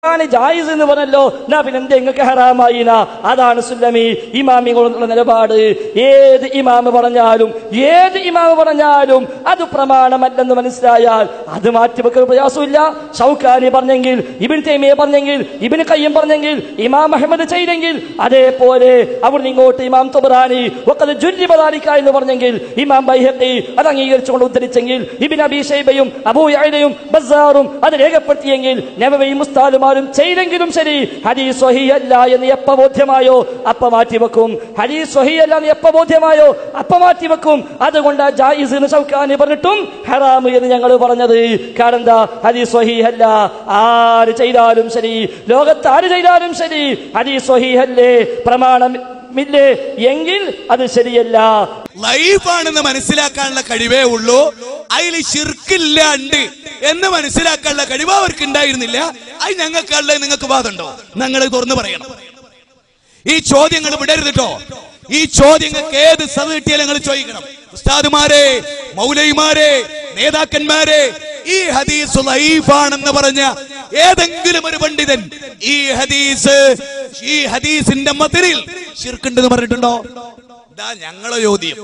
ജായിസ് എന്ന് പറഞ്ഞല്ലോ, പിന്നെ എന്തെങ്ങൾക്ക് ഹറാമായിന? അതാണ് സുല്ലമി ഇമാമികളുള്ള നിലപാട്. ഏത് ഇമാമ് പറഞ്ഞാലും അത് പ്രമാണമല്ലെന്ന് മനസ്സിലായാൽ അത് മാറ്റിവെക്കാൻ പ്രയാസമില്ല. ഷൗക്കാനി പറഞ്ഞെങ്കിൽ, ഇബ്നു തൈമിയ്യ പറഞ്ഞെങ്കിൽ, ഇബ്നു ഖയ്യിം പറഞ്ഞെങ്കിൽ, ഇമാം അഹ്മദ് ചെയ്തെങ്കിൽ, അതേപോലെ അവിടുന്ന് ഇങ്ങോട്ട് ഇമാം തബറാനി വഖദ് ജുരിബ ദാലിക എന്ന് പറഞ്ഞെങ്കിൽ, ഇമാം ബൈഹഖി അത് അംഗീകരിച്ചുകൊണ്ട് ഉദ്ധരിച്ചെങ്കിൽ, ഇബ്നു അബീ ശൈബയും അബൂ യഅലയും ബസ്സാറും അത് രേഖപ്പെടുത്തിയെങ്കിൽ, നബവിയും ഉസ്താദുമാരും ചെയ്തെങ്കിലും ശരി, ഹദീസ് സ്വഹീഹ് അല്ല എന്ന് എപ്പ ബോധ്യമായോ അപ്പ മാറ്റിവെക്കും. ഹദീസ് സ്വഹീഹ് അല്ല എന്ന് എപ്പ ബോധ്യമായോ അപ്പ മാറ്റിവെക്കും. അതുകൊണ്ട് ജായിസ് എന്ന് ഷൗക്കാനി പറഞ്ഞിട്ടും ഹറാം എന്ന് ഞങ്ങൾ പറഞ്ഞത്. കാരണം എന്താ? ഹദീസ് സ്വഹീഹ് അല്ല. ആര് ചെയ്താലും ശരി, ലോകത്ത് ആര് ചെയ്താലും ശരി, ഹദീസ് സ്വഹീഹ് അല്ലേ, പ്രമാണമില്ലേ എങ്കിൽ അത് ശരിയല്ല. ലൈഫാണെന്ന് മനസ്സിലാക്കാനുള്ള കഴിവേ ഉള്ളൂ. അതിൽ ശിർക്കില്ലാണ്ട് എന്ന് മനസ്സിലാക്കാനുള്ള കഴിവ് അവർക്ക് ഉണ്ടായിരുന്നില്ല. അത് ഞങ്ങൾക്കുള്ള നിങ്ങൾക്ക് വാദമുണ്ടോ? ഞങ്ങൾ തുറന്നു പറയണം. ഈ ചോദ്യങ്ങൾ വിടരുത് കേട്ടോ. ഈ ചോദ്യങ്ങൾക്ക് ഏത് സദ് കിട്ടിയാലും ഞങ്ങൾ ചോദിക്കണം. ഉസ്താദുമാരെ, മൗലവിമാരെ, നേതാക്കന്മാരെ, ഈ ഹദീസ് ലൈഫാണെന്ന് പറഞ്ഞ ഏതെങ്കിലും ഒരു പണ്ഡിതൻ ഈ ഹദീസിന്റെ മതനിൽ ശിർക്കുണ്ടെന്ന് പറഞ്ഞിട്ടുണ്ടോ? ഇതാ ഞങ്ങളെ ചോദ്യം.